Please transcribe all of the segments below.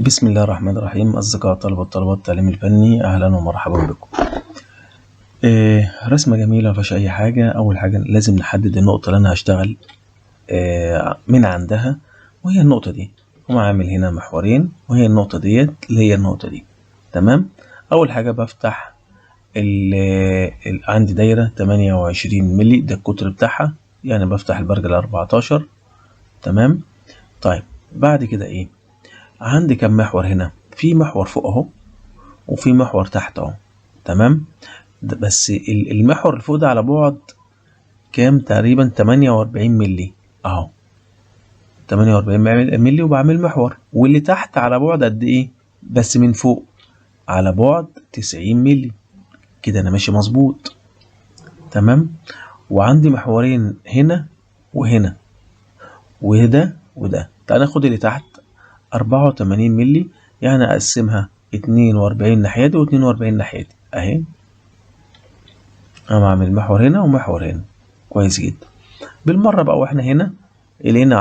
بسم الله الرحمن الرحيم. أصدقاء طلبة التعليم الفني، أهلا ومرحبا بكم. رسمة جميلة مفيهاش أي حاجة. أول حاجة لازم نحدد النقطة اللي أنا هشتغل من عندها، وهي النقطة دي. هم عامل هنا محورين، وهي النقطة ديت اللي هي النقطة دي. تمام. أول حاجة بفتح عندي دايرة 28 ملي، ده القطر بتاعها، يعني بفتح البرجل 14. تمام. طيب بعد كده إيه؟ عندي كم محور هنا؟ في محور فوق اهو، وفي محور تحت اهو. تمام. بس المحور اللي فوق ده على بعد كام؟ تقريبا 48 ملي اهو، 48 ملي، وبعمل محور. واللي تحت على بعد قد ايه؟ بس من فوق على بعد 90 ملي. كده انا ماشي مظبوط. تمام. وعندي محورين هنا وهنا، وده وده. تعال ناخد اللي تحت 84 ملي، يعني اقسمها 42 ناحية دي و42 ناحية دي اهي. انا بعمل محور هنا ومحور هنا. كويس جدا. بالمرة بقى، واحنا هنا لقينا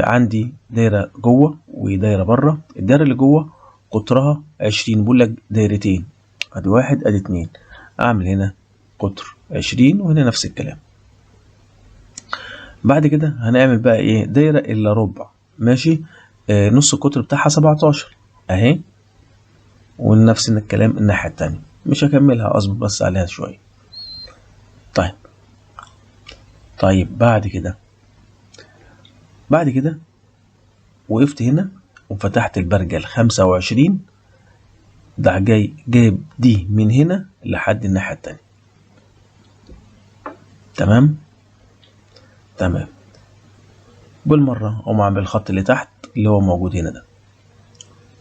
عندي دايرة جوه ودايرة بره. الدايرة اللي جوه قطرها 20، بقول لك دايرتين، ادي واحد ادي اتنين. اعمل هنا قطر 20 وهنا نفس الكلام. بعد كده هنعمل بقى ايه؟ دايرة الا ربع. ماشي. نص القطر بتاعها 17 اهي، ونفس الكلام الناحية التانية. مش هكملها، اظبط بس عليها شوية. طيب بعد كده وقفت هنا وفتحت البرجل 25. ده جايب دي من هنا لحد الناحية التانية. تمام. بالمرة اقوم اعمل الخط اللي تحت اللي هو موجود هنا ده.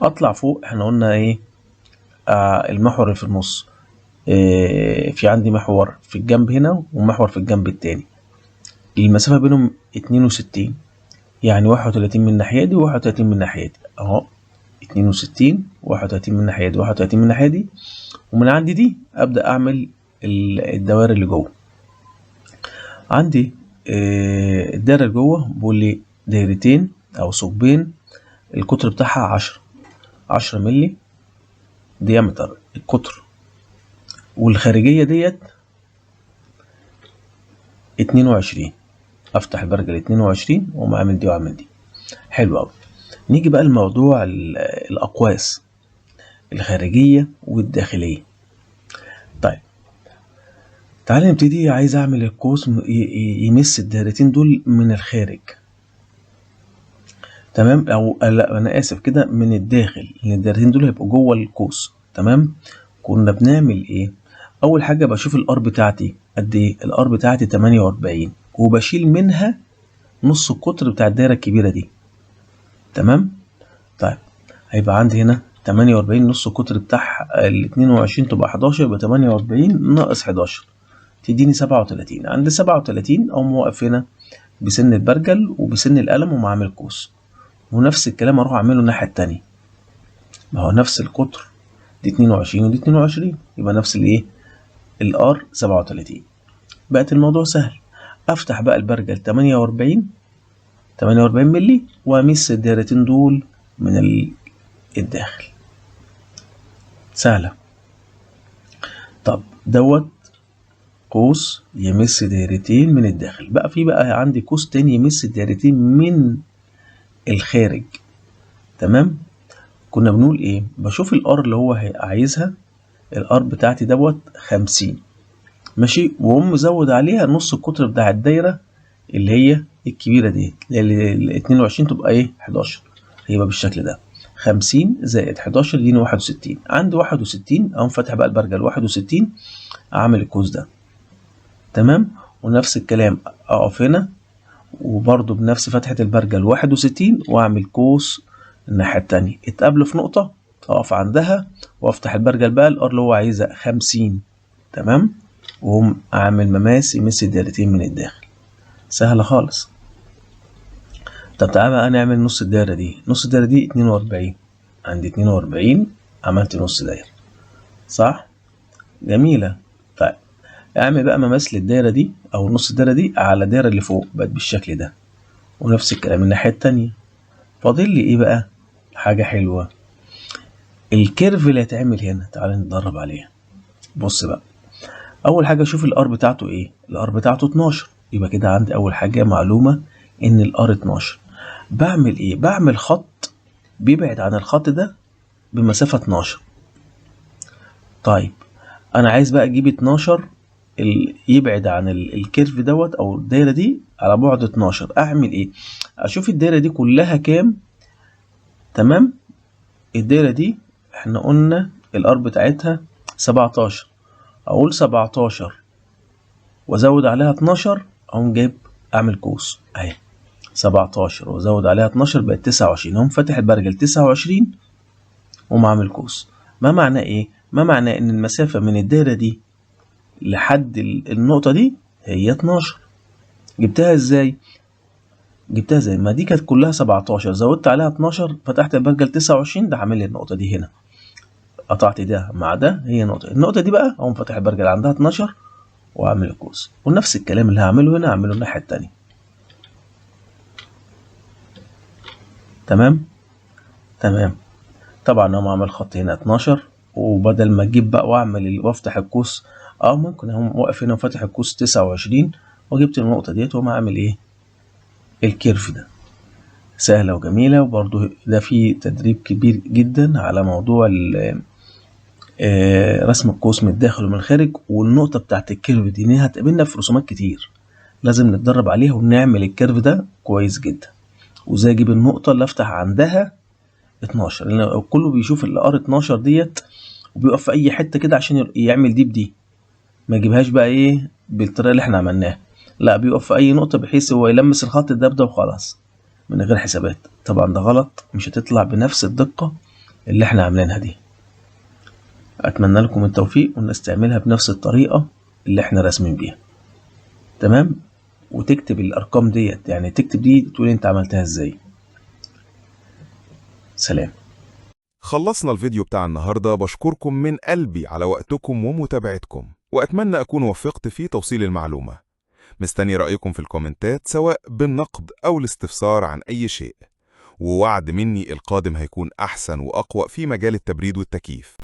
اطلع فوق. احنا قلنا ايه؟ المحور اللي في النص. في عندي محور في الجنب هنا ومحور في الجنب التاني. المسافة بينهم 62، يعني 31 من الناحية دي و31 من الناحية دي اهو. 62 31 من الناحية دي 31 من الناحية دي. ومن عندي دي أبدأ أعمل الدوائر اللي جوه. عندي الدايرة اللي جوه بقول لي دايرتين أو ثقبين، القطر بتاعها 10 ملي ديامتر القطر، والخارجية ديت 22. أفتح البرجل 22 وأقوم أعمل دي وأعمل دي. حلو أوي. نيجي بقى لموضوع الأقواس الخارجية والداخلية. طيب تعالى نبتدي. عايز اعمل القوس يمس الدايرتين دول من الخارج. تمام. او لا، انا اسف، كده من الداخل، لان الدايرتين دول هيبقوا جوه القوس. تمام. كنا بنعمل ايه؟ اول حاجه بشوف الار بتاعتي قد ايه. الار بتاعتي 48، وبشيل منها نص القطر بتاع الدايره الكبيره دي. تمام. طيب هيبقى عندي هنا 48 نص القطر بتاع ال 22 تبقى 11، يبقى 48 ناقص 11 تديني 37. عند 37 اقوم واقف هنا بسن البرجل وبسن القلم ومعامل قوس. ونفس الكلام اروح اعمله الناحيه التانية. ما هو نفس القطر، دي 22 ودي 22، يبقى نفس الايه؟ الار 37. بقت الموضوع سهل. افتح بقى البرجل 48 ملي، وامس الدايرتين دول من الداخل. سهله. طب دوت قوس يمس دايرتين من الداخل. بقى في بقى عندي قوس تاني يمس دايرتين من الخارج. تمام. كنا بنقول ايه؟ بشوف الار اللي هو عايزها. الار بتاعتي دوت 50. ماشي. واقوم مزود عليها نص القطر بتاع الدايره اللي هي الكبيره دي، ال 22 تبقى ايه؟ 11. هيبقى بالشكل ده 50 زائد 11 يديني 61. عند 61 اقوم فاتح بقى البرجل 61، اعمل القوس ده. تمام. ونفس الكلام اقف هنا وبرضو بنفس فتحة البرجل 61 واعمل قوس الناحية التانية. اتقابلوا في نقطة اقف عندها وافتح البرجل بقى الار اللي هو عايزها 50. تمام. وهم اعمل مماس يمس الدايرتين من الداخل. سهلة خالص. طب تعالى بقى نعمل نص الدايرة دي. نص الدايرة دي 42. عندي 42 عملت نص دايرة، صح؟ جميلة. طيب اعمل بقى مماس للدايرة دي او نص الدايرة دي على الدايرة اللي فوق، بقت بالشكل ده. ونفس الكلام الناحية التانية. فاضل لي ايه بقى؟ حاجة حلوة، الكيرف اللي هيتعمل هنا. تعالى نتدرب عليها. بص بقى، اول حاجة اشوف الار بتاعته ايه. الار بتاعته 12، يبقى كده عندي اول حاجة معلومة ان الار 12. بعمل ايه؟ بعمل خط بيبعد عن الخط ده بمسافة 12. طيب انا عايز بقى اجيب 12 يبعد عن الكيرف دوت او الدايرة دي على بعد 12. اعمل ايه؟ اشوف الدايرة دي كلها كام. تمام، الدايرة دي احنا قلنا الار بتاعتها 17. اقول 17 وازود عليها 12، اقوم جايب اعمل قوس اهي 17 وازود عليها 12 بقت 29. اقوم فاتح البرجل 29 واقوم عامل قوس. ما معناه ايه؟ ما معناه ان المسافة من الدايرة دي لحد النقطة دي هي 12. جبتها ازاي؟ جبتها زي ما دي كانت كلها 17 زودت عليها 12 فتحت البرجل 29، ده عامل لي النقطة دي هنا. قطعت ده مع ده هي النقطة دي بقى اقوم فاتح البرجل عندها 12 واعمل القوس. ونفس الكلام اللي هعمله هنا هعمله الناحية التانية. تمام. تمام. طبعا اقوم اعمل خط هنا 12، وبدل ما اجيب بقى واعمل وافتح القوس، ممكن اقوم واقف هنا وفاتح القوس 29 وجبت النقطة ديت واقوم اعمل ايه؟ الكيرف ده. سهلة وجميلة، وبرضه ده فيه تدريب كبير جدا على موضوع رسم القوس من الداخل ومن الخارج. والنقطة بتاعت الكيرف دي إنها هتقابلنا في رسومات كتير، لازم نتدرب عليها ونعمل الكيرف ده كويس جدا. وازاي اجيب النقطة اللي افتح عندها 12، لأن كله بيشوف الار 12 ديت وبيقف في أي حتة كده عشان يعمل دي بدي، ما يجيبهاش بقى ايه بالطريقة اللي احنا عملناها، لا بيقف في أي نقطة بحيث هو يلمس الخط ده وخلاص من غير حسابات. طبعا ده غلط، مش هتطلع بنفس الدقة اللي احنا عاملينها دي. اتمنى لكم التوفيق والناس تعملها بنفس الطريقة اللي احنا راسمين بيها. تمام. وتكتب الارقام ديت، يعني تكتب دي تقول انت عملتها ازاي. سلام. خلصنا الفيديو بتاع النهاردة. بشكركم من قلبي على وقتكم ومتابعتكم، وأتمنى أكون وفقت في توصيل المعلومة. مستني رأيكم في الكومنتات سواء بالنقد أو الاستفسار عن أي شيء، ووعد مني القادم هيكون أحسن وأقوى في مجال التبريد والتكييف.